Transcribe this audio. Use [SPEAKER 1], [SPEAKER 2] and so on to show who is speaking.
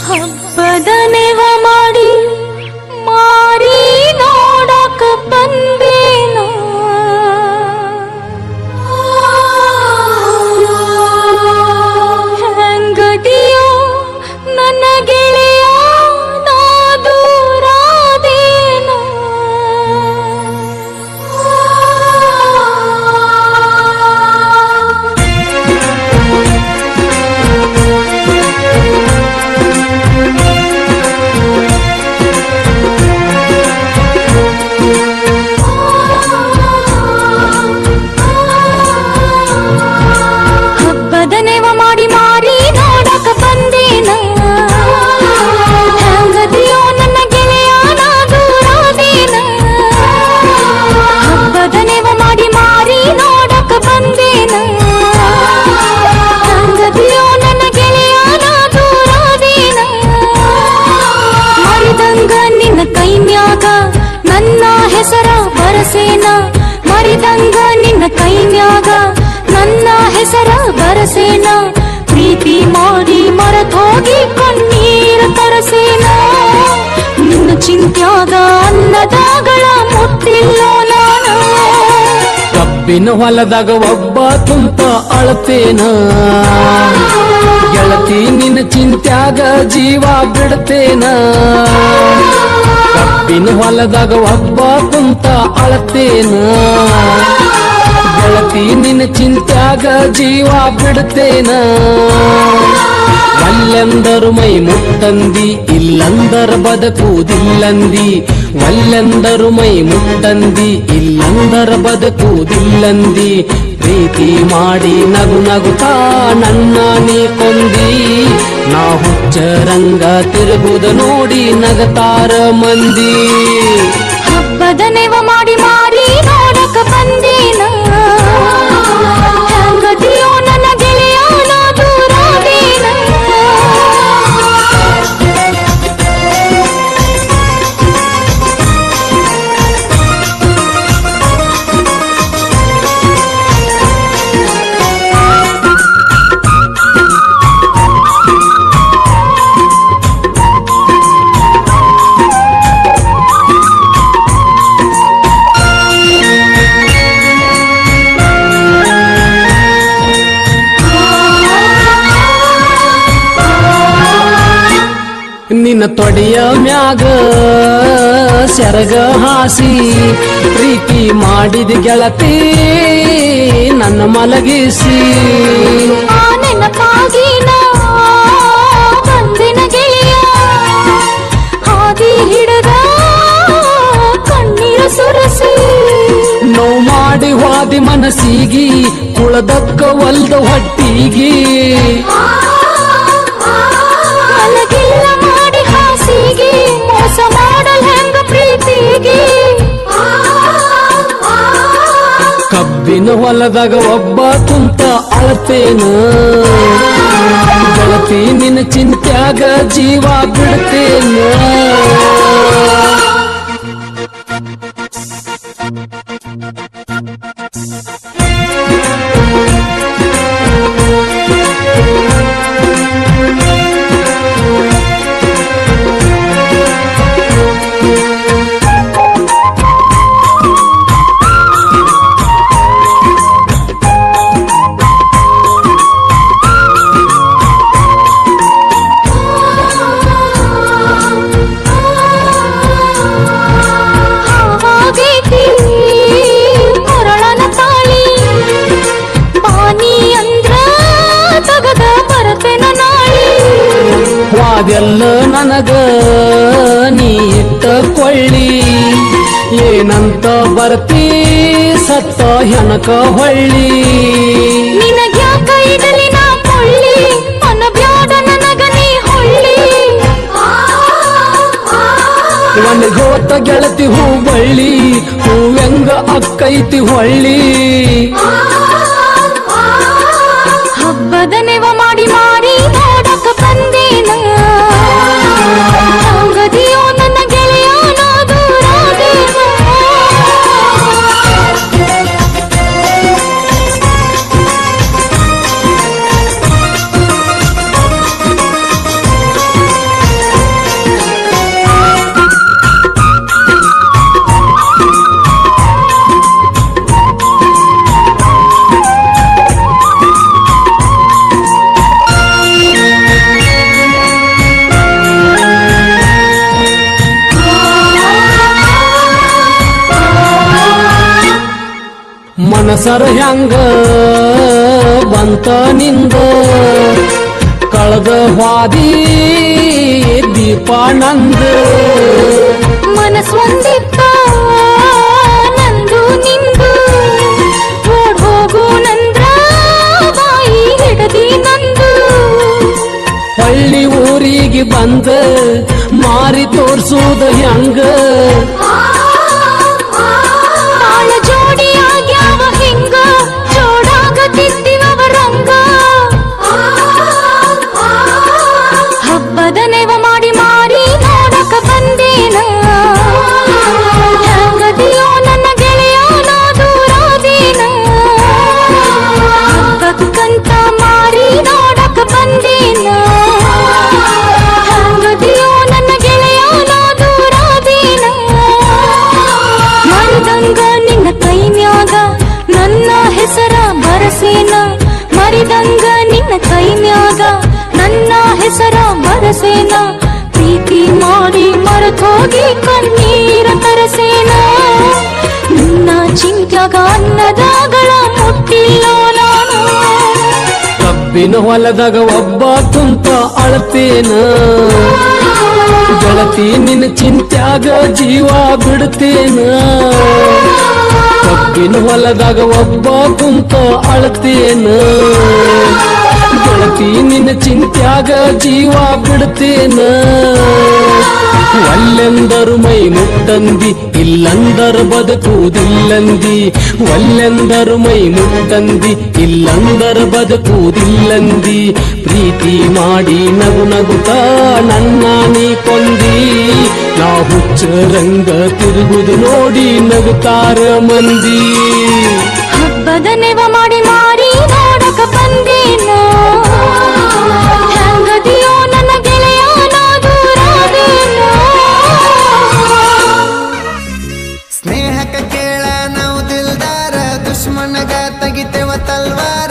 [SPEAKER 1] ಹಬ್ಬದ ನೆವ ಮಾಡಿ ಮಾರಿ ನೋಡಕ ಬಂದೇನ ಹೆಂಗದಿಯೋ ನನ್ನ ಗೆಳೆಯ ನಾ ದೂರಾದೇನ ಹಬ್ಬದ ನೆವ ಮಾಡಿ ಮಾರಿ ನೋಡಕ ಬಂದೇನ ಹೆಂಗದಿಯೋ ನನ್ನ ಗೆಳೆಯ ನಾ ದೂರಾದೇನ ಹಬ್ಬದ ನೆವ ಮಾಡಿ ಮಾರಿ ನೋಡಕ ಬಂದೇನ ಹೆಂಗದಿಯೋ ನನ್ನ ಗೆಳೆಯ ನಾ ದೂರಾದೇನ ಮರಿದಂಗ ನಿನ್ನ ಕೈನ್ಯಾಗ ನನ್ನ ಹೆಸರ ಬರಸೇನ ಮರಿದಂಗ ನಿನ್ನ ಕೈನ್ಯಾಗ ನನ್ನ ಹೆಸರ ಬರಸೇನ ಪ್ರೀತಿ ಮಾಡಿ ಮರೆತೋಗಿ ಕಣ್ಣೀರ ತರಸೇನ ನಿನ್ನ ಚಿಂತ್ಯಾಗ ಅನ್ನದಾಗಳ ಮುಟ್ಟಿಲ್ಲೋ ನಾನು
[SPEAKER 2] ಕಬ್ಬಿನ ಹೊಲದಾಗ ಒಬ್ಬ ಕುಂತ ಅಳತೇನ ಗೆಳತಿ ನಿನ್ನ ಚಿಂತ್ಯಾಗ ಜೀವ ಬಿಡ್ತೇನ ಕಬ್ಬಿನ ಹೊಲದಾಗ ಒಬ್ಬ ಕುಂತ ಅಳತೇನ ಗೆಳತಿ ನಿನ್ನ ಚಿಂತ್ಯಾಗ ಜೀವ ಬಿಡ್ತೇನ ಒಲ್ಲೆಂದರು ಮೈ ಮುಟ್ಟಂದಿ ಇಲ್ಲಂದರ ಬದುಕುವುದಿಲ್ಲಂದಿ ಒಲ್ಲೆಂದರು ಮೈ ಮುಟ್ಟಂದಿ ಇಲ್ಲಂದರ ಬದುಕುವುದಿಲ್ಲಂದಿ ಪ್ರೀತಿ ಮಾಡಿ ನಗು ನಗುತ್ತಾ ನನ್ನ ನೀ ಕೊಂದಿ ನಾ ಹುಚ್ಚರಂಗ ತಿರುಗುದ ನೋಡಿ ನಗತಾರ ಮಂದಿ
[SPEAKER 1] ಹಬ್ಬದ ನೆವ ಮಾಡಿ ಮಾರಿ ನೋಡಕ ಬಂದೇನ ಹೆಂಗದಿಯೋ ನನ್ನ ಗೆಳೆಯ ನಾ ದೂರಾದೇನ
[SPEAKER 2] ನಿನ್ನ ತೊಡೆಯ ಮ್ಯಾಗ ಸೆರಗ ಹಾಸಿ ಪ್ರೀತಿ ಮಾಡಿದ ಗೆಳತಿ ನನ್ನ ಮಲಗಿಸಿ
[SPEAKER 1] ನೆನಪಾಗಿ ನಾ ಬಂದಿನ ಗೆಳೆಯ ಹಾದಿ ಹಿಡದ ಕಣ್ಣೀರ ಸುರಸಿ
[SPEAKER 2] ನೋವು ಮಾಡಿ ಹೋದಿ ಮನಸ್ಸಿಗಿ ಕುಳದಕ್ಕ ಒಲ್ದ ಹೊಟ್ಟಿಗಿ
[SPEAKER 1] ಮಲಗಿಲ್ಲ ಮಾಡಿ ಹಾಸಿಗೆ ಮೋಸ ಮಾಡಲ್ ಹೆಂಗ ಪ್ರೀತಿಗೆ
[SPEAKER 2] ಕಬ್ಬಿನ ಹೊಲದಾಗ ಒಬ್ಬ ಕುಂತ ಅಳತೇನ ಗೆಳತಿ ನಿನ್ನ ಚಿಂತ್ಯಾಗ ಜೀವ ಬಿಡ್ತೇನ ಅದೆಲ್ಲ ನನಗ ನೀ ಇಟ್ಟ ಕೊಳ್ಳಿ ಏನಂತ ಬರ್ತೀ ಸತ್ತ ಹೆಣಕ ಹೊಳ್ಳಿ
[SPEAKER 1] ನಿನಗ್ಯಾಕ ಇದಲಿ ನಾ ಕೊಳ್ಳಿ ಅನಬ್ಯಾಡ ನನಗ ನೀ ಹೊಳ್ಳಿ
[SPEAKER 2] ಒಣಗೋತ ಗೆಳತಿ ಹೂ ಬಳ್ಳಿ ಹೂವೆಂಗ ಅಕ್ಕೈತಿ ಹೊಳ್ಳಿ
[SPEAKER 1] ಹಬ್ಬದ ನೆವ ಮಾಡಿ ಮಾರಿ ನೋಡಕ ಬಂದೇನ ಹಂಗದಿಯೋ ನನ್ನ ಗೆಳೆಯ ನಾ ದೂರಾದೇನ
[SPEAKER 2] ಮನಸರ ಹ್ಯಾಂಗ ಬಂತ ನಿಂದ ಕಳೆದ ಹಾದಿ ದೀಪಾನಂದ
[SPEAKER 1] ಮನಸ್ಸೊಂದಿತ್ತ ನಂದು ನಿಂದು ಓಡ್ ಹೋಗು ನಂದ್ರ ಬಾಯಿ ಹಿಡದಿ ನಂದು
[SPEAKER 2] ಹಳ್ಳಿ ಊರಿಗೆ ಬಂದ ಮಾರಿ ತೋರ್ಸುದ ಹ್ಯಾಂಗ
[SPEAKER 1] ಬಾಳ ಜೋಡಿ ಆಗ್ಯಾವ ಹಿಂಗ ಜೋಡಾಗತಿದ್ದಿವವ ರಂಗ ಹಬ್ಬದ ನೆವ ಮಾಡಿ ಮಾರಿ ನೋಡಕ ಬಂದೇನ ಹೆಂಗದಿಯೋ ನನ್ನ ಗೆಳೆಯ ನಾ ದೂರಾದೇನ ಹಬ್ಬಕ್ಕಂತ ಮಾರಿ ನೋಡಕ ಬಂದೇನ ಹೆಂಗದಿಯೋ ನನ್ನ ಗೆಳೆಯ ನಾ ದೂರಾದೇನ ಮರಿದಂಗ ನಿನ್ನ ಕೈನ್ಯಾಗ ನನ್ನ ಹೆಸರ ಬರಸೇನ ಮರಿದಂಗ ನಿನ್ನ ಕೈನ್ಯಾಗ ನನ್ನ ಹೆಸರ ಬರಸೇನ ಪ್ರೀತಿ ಮಾಡಿ ಮರೆತೋಗಿ ಕಣ್ಣೀರ ತರಸೇನ ನಿನ್ನ ಚಿಂತ್ಯಾಗ ಅನ್ನದಾಗಳ ಮುಟ್ಟಿಲ್ಲೋ ನಾನು
[SPEAKER 2] ಕಬ್ಬಿನ ಹೊಲದಾಗ ಒಬ್ಬ ಕುಂತ ಅಳತೇನ ಗೆಳತಿ ನಿನ್ನ ಚಿಂತ್ಯಾಗ ಜೀವ ಬಿಡ್ತೇನ ಕಬ್ಬಿನ ಹೊಲದಾಗ ಒಬ್ಬ ಕುಂತ ಅಳತೇನ ಗೆಳತಿ ನಿನ್ನ ಚಿಂತ್ಯಾಗ ಜೀವ ಬಿಡ್ತೇನ ಒಲ್ಲೆಂದರು ಮೈ ಮುಟ್ಟಂದಿ ಇಲ್ಲಂದರ ಬದುಕುವುದಿಲ್ಲಂದಿ ಒಲ್ಲೆಂದರು ಮೈ ಮುಟ್ಟಂದಿ ಇಲ್ಲಂದರ ಬದುಕುವುದಿಲ್ಲಂದಿ ಪ್ರೀತಿ ಮಾಡಿ ನಗು ನಗುತ್ತ ನನ್ನ ನೀ ಕೊಂದಿ ನಾ ಹುಚ್ಚ ರಂಗ ತಿರುಗುದು ನೋಡಿ ನಗುತ್ತಾರ ಮಂದಿ
[SPEAKER 1] ಹಬ್ಬದ ನೆವ ಮಾಡಿ ಮಾರಿ ನೋಡಕ ಬಂದೇನ ಹೆಂಗದಿಯೋ ನನ್ನ ಗೆಳೆಯ ನಾ ದೂರಾದೇನ
[SPEAKER 3] ಸ್ನೇಹಕ ಕೇಳ ನಾವು ದಿಲ್ದಾರ ದುಶ್ಮನಗ ತೆಗಿತೇವ ತಲ್ವಾರ